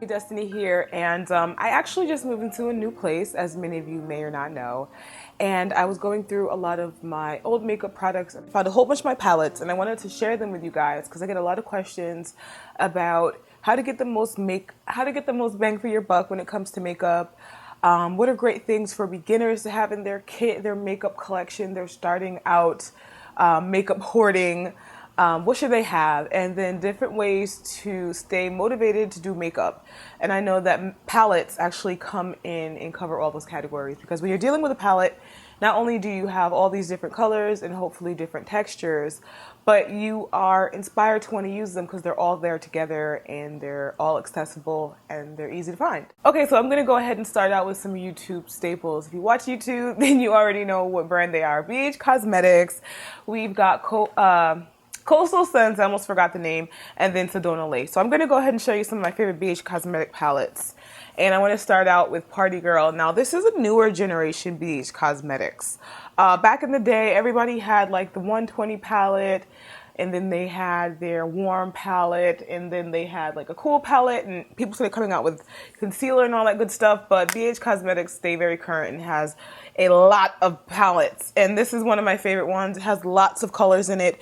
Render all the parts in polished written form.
Destiny here, and I actually just moved into a new place, as many of you may or not know. And I was going through a lot of my old makeup products and found a whole bunch of my palettes, and I wanted to share them with you guys because I get a lot of questions about how to get the most bang for your buck when it comes to makeup. What are great things for beginners to have in their kit, their makeup collection? They're starting out makeup hoarding. What should they have? And then different ways to stay motivated to do makeup. And I know that palettes actually come in and cover all those categories because when you're dealing with a palette, not only do you have all these different colors and hopefully different textures, but you are inspired to want to use them because they're all there together and they're all accessible and they're easy to find. Okay, so I'm going to go ahead and start out with some YouTube staples. If you watch YouTube, then you already know what brand they are. BH Cosmetics. We've got Coastal Scents, I almost forgot the name, and then Sedona Lace. So I'm going to go ahead and show you some of my favorite BH Cosmetic palettes. And I want to start out with Party Girl. Now, this is a newer generation BH Cosmetics. Back in the day, everybody had like the 120 palette, and then they had their warm palette, and then they had like a cool palette, and people started coming out with concealer and all that good stuff. But BH Cosmetics stay very current and has a lot of palettes. And this is one of my favorite ones. It has lots of colors in it.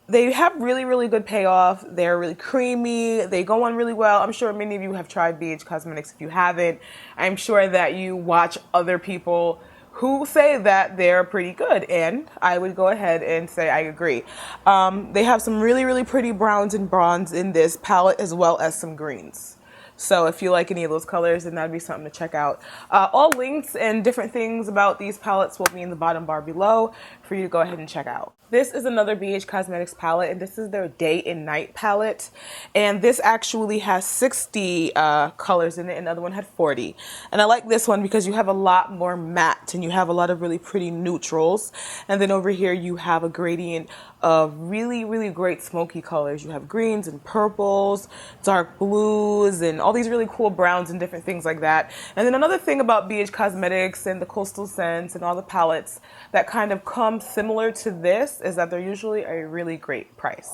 They have really, really good payoff. They're really creamy. They go on really well. I'm sure many of you have tried BH Cosmetics. If you haven't, I'm sure that you watch other people who say that they're pretty good. And I would go ahead and say I agree. They have some really, really pretty browns and bronze in this palette as well as some greens. So if you like any of those colors, then that'd be something to check out. All links and different things about these palettes will be in the bottom bar below for you to go ahead and check out. This is another BH Cosmetics palette, and this is their Day and Night palette. And this actually has 60 colors in it, and the other one had 40. And I like this one because you have a lot more matte, and you have a lot of really pretty neutrals. And then over here, you have a gradient of really, really great smoky colors. You have greens and purples, dark blues, and all these really cool browns and different things like that. And then another thing about BH Cosmetics and the Coastal Scents and all the palettes that kind of come similar to this is that they're usually a really great price.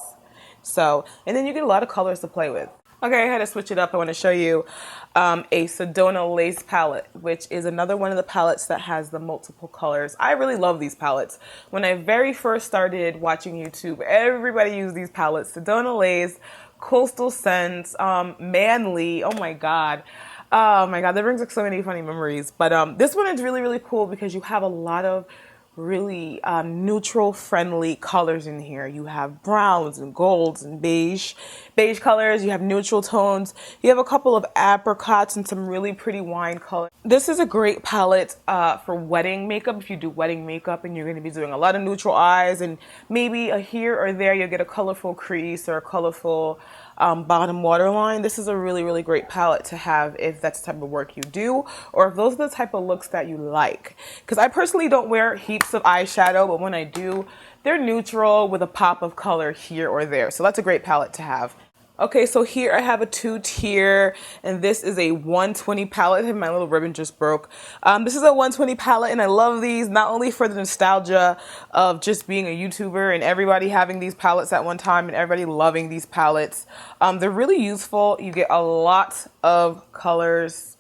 So, and then you get a lot of colors to play with. Okay, I had to switch it up. I want to show you a Sedona Lace palette, which is another one of the palettes that has the multiple colors. I really love these palettes. When I very first started watching YouTube, everybody used these palettes. Sedona Lace, Coastal Scents, Manly. Oh my God. Oh my God, that brings up so many funny memories. But this one is really, really cool because you have a lot of really neutral friendly colors in here. You have browns and golds and beige colors. You have neutral tones. You have a couple of apricots and some really pretty wine colors. This is a great palette for wedding makeup. If you do wedding makeup and you're going to be doing a lot of neutral eyes and maybe a here or there you'll get a colorful crease or a colorful bottom waterline. This is a really, really great palette to have if that's the type of work you do or if those are the type of looks that you like. Because I personally don't wear heaps of eyeshadow, but when I do, they're neutral with a pop of color here or there. So that's a great palette to have. Okay, so here I have a 2-tier, and this is a 120 palette. And my little ribbon just broke. This is a 120 palette, and I love these not only for the nostalgia of just being a YouTuber and everybody having these palettes at one time and everybody loving these palettes. They're really useful. You get a lot of colors.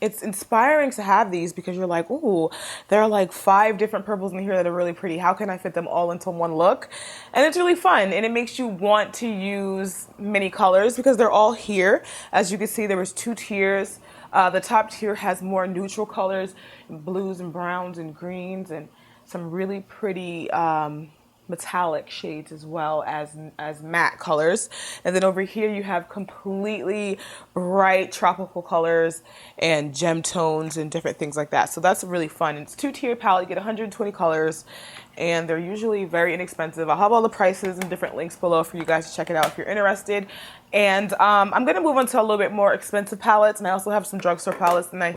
It's inspiring to have these because you're like, ooh, there are like 5 different purples in here that are really pretty. How can I fit them all into one look? And it's really fun, and it makes you want to use many colors because they're all here. As you can see, there was 2 tiers. The top tier has more neutral colors, blues and browns and greens, and some really pretty metallic shades as well as matte colors. And then over here you have completely bright tropical colors and gem tones and different things like that. So that's really fun. It's 2-tier palette. You get 120 colors and they're usually very inexpensive. I'll have all the prices and different links below for you guys to check it out if you're interested. And I'm going to move on to a little bit more expensive palettes, and I also have some drugstore palettes, and I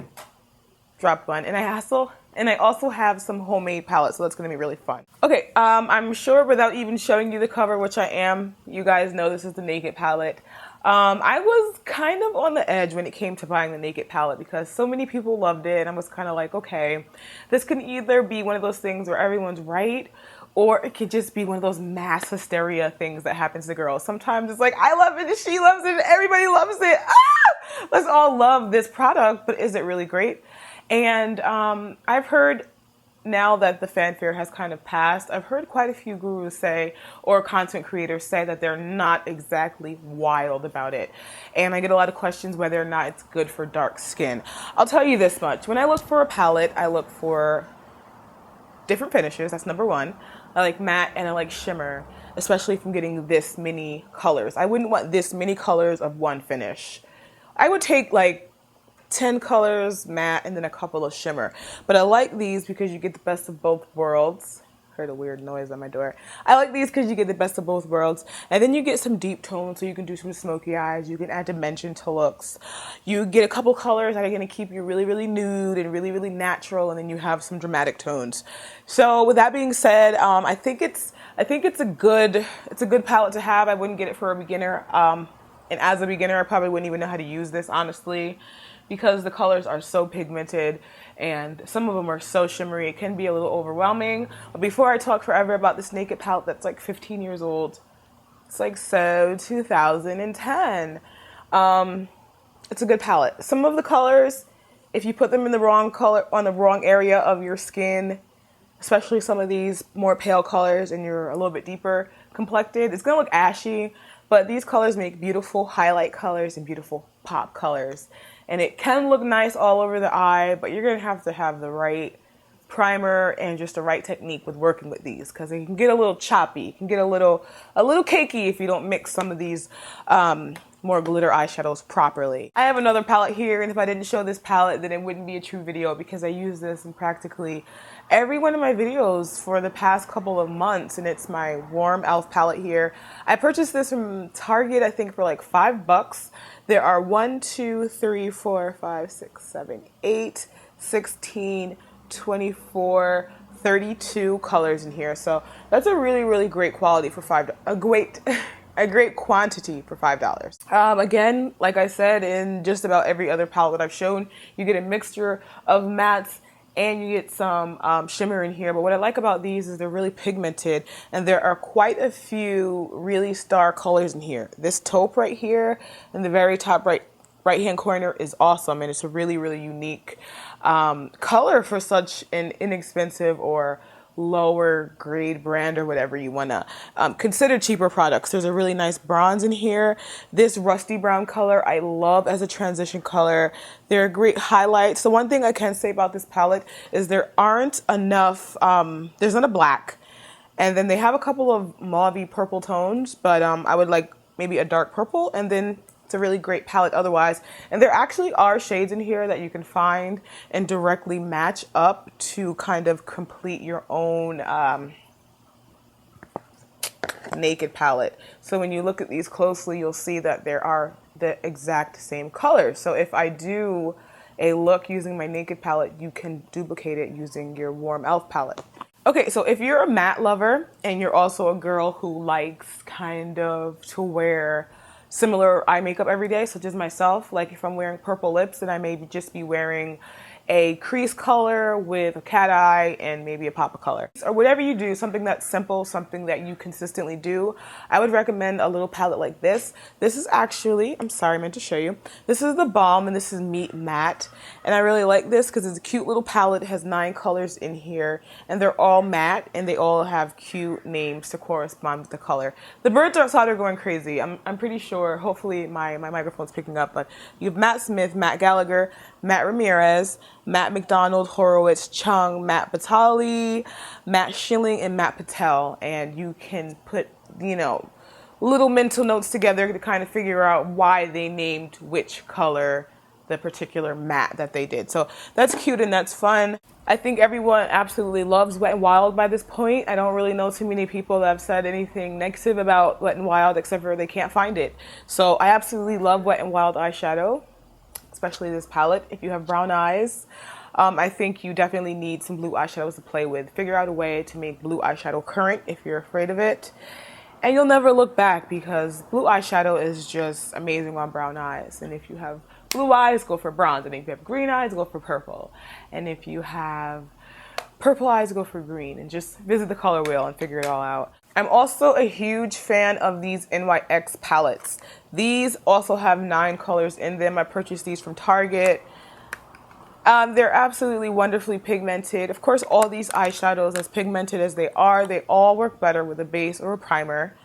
dropped one, and I also have some homemade palettes, so that's going to be really fun. Okay, I'm sure without even showing you the cover, which I am, you guys know this is the Naked palette. I was kind of on the edge when it came to buying the Naked palette because so many people loved it, and I was kind of like, okay, this can either be one of those things where everyone's right or it could just be one of those mass hysteria things that happens to girls. Sometimes it's like, I love it and she loves it and everybody loves it. Ah! Let's all love this product, but is it really great? And I've heard, now that the fanfare has kind of passed, I've heard quite a few gurus say, or content creators say, that they're not exactly wild about it. And I get a lot of questions whether or not it's good for dark skin. I'll tell you this much. When I look for a palette, I look for different finishes. That's number one. I like matte and I like shimmer, especially if I'm getting this many colors. I wouldn't want this many colors of one finish. I would take like 10 colors matte and then a couple of shimmer. But I like these because you get the best of both worlds. Heard a weird noise on my door. I like these because you get the best of both worlds. And then you get some deep tones, so you can do some smoky eyes. You can add dimension to looks. You get a couple colors that are going to keep you really, really nude and really, really natural. And then you have some dramatic tones. So with that being said, I think it's a good palette to have. I wouldn't get it for a beginner. And as a beginner, I probably wouldn't even know how to use this, honestly, because the colors are so pigmented and some of them are so shimmery. It can be a little overwhelming. But before I talk forever about this Naked palette that's like 15 years old, it's like so 2010. It's a good palette. Some of the colors, if you put them in the wrong color on the wrong area of your skin, especially some of these more pale colors and you're a little bit deeper complected, it's gonna look ashy. But these colors make beautiful highlight colors and beautiful pop colors. And it can look nice all over the eye, but you're going to have the right primer and just the right technique with working with these, because it can get a little choppy. It can get a little cakey if you don't mix some of these more glitter eyeshadows properly. I have another palette here, and if I didn't show this palette, then it wouldn't be a true video, because I use this in practically every one of my videos for the past couple of months, and it's my Warm Elf palette here. I purchased this from Target, I think, for like $5. There are 1, 2, 3, 4, 5, 6, 7, 8, 16, 24, 32 colors in here. So that's a really, really great quality for a great quantity for $5. Again, like I said, in just about every other palette that I've shown, you get a mixture of mattes and you get some shimmer in here. But what I like about these is they're really pigmented, and there are quite a few really star colors in here. This taupe right here in the very top right hand corner is awesome, and it's a really, really unique color for such an inexpensive or lower grade brand, or whatever you want to consider cheaper products. There's a really nice bronze in here. This rusty brown color I love as a transition color. They're great highlights. The one thing I can say about this palette is there aren't enough, there's not a black, and then they have a couple of mauve-y purple tones, but I would like maybe a dark purple, and then it's a really great palette otherwise. And there actually are shades in here that you can find and directly match up to kind of complete your own Naked palette. So when you look at these closely, you'll see that there are the exact same colors. So if I do a look using my Naked palette, you can duplicate it using your Warm Elf palette. Okay, so if you're a matte lover and you're also a girl who likes kind of to wear similar eye makeup every day, such as myself, like if I'm wearing purple lips, then I may just be wearing a crease color with a cat eye and maybe a pop of color. Or whatever you do, something that's simple, something that you consistently do, I would recommend a little palette like this. This is actually, I'm sorry, I meant to show you. This is the Balm, and this is Meat Matte. And I really like this because it's a cute little palette. It has 9 colors in here, and they're all matte, and they all have cute names to correspond with the color. The birds outside are going crazy. I'm pretty sure, hopefully my microphone's picking up, but you have Matt Smith, Matt Gallagher, Matt Ramirez, Matt McDonald, Horowitz, Chung, Matt Batali, Matt Schilling, and Matt Patel. And you can put, little mental notes together to kind of figure out why they named which color the particular matte that they did. So that's cute and that's fun. I think everyone absolutely loves Wet n Wild by this point. I don't really know too many people that have said anything negative about Wet n Wild except for they can't find it. So I absolutely love Wet n Wild eyeshadow, especially this palette. If you have brown eyes, I think you definitely need some blue eyeshadows to play with. Figure out a way to make blue eyeshadow current if you're afraid of it. And you'll never look back, because blue eyeshadow is just amazing on brown eyes. And if you have blue eyes, go for bronze. And if you have green eyes, go for purple. And if you have purple eyes go for green, and just visit the color wheel and figure it all out. I'm also a huge fan of these NYX palettes. These also have 9 colors in them. I purchased these from Target. They're absolutely wonderfully pigmented. Of course, all these eyeshadows, as pigmented as they all work better with a base or a primer.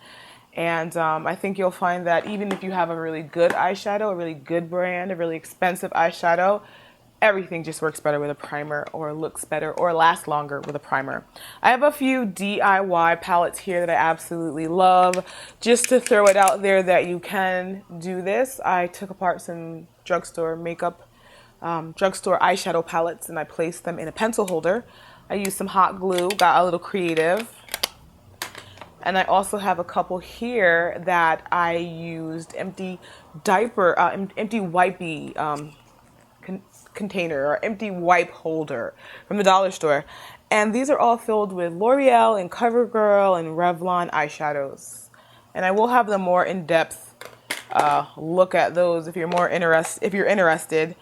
And I think you'll find that even if you have a really good eyeshadow, a really good brand, a really expensive eyeshadow, everything just works better with a primer, or looks better or lasts longer with a primer. I have a few DIY palettes here that I absolutely love. Just to throw it out there that you can do this, I took apart some drugstore eyeshadow palettes, and I placed them in a pencil holder. I used some hot glue, got a little creative. And I also have a couple here that I used empty wipey container, or empty wipe holder from the dollar store. And these are all filled with L'Oreal and CoverGirl and Revlon eyeshadows. And I will have the more in-depth look at those if you're interested.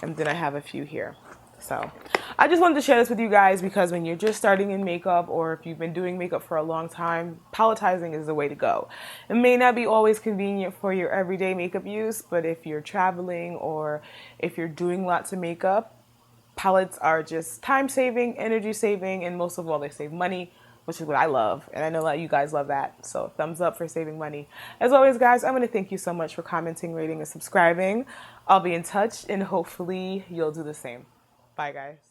And then I have a few here. So I just wanted to share this with you guys, because when you're just starting in makeup, or if you've been doing makeup for a long time, paletizing is the way to go. It may not be always convenient for your everyday makeup use, but if you're traveling or if you're doing lots of makeup, palettes are just time saving, energy saving, and most of all, they save money, which is what I love. And I know that you guys love that. So thumbs up for saving money. As always, guys, I'm going to thank you so much for commenting, rating, and subscribing. I'll be in touch, and hopefully you'll do the same. Bye, guys.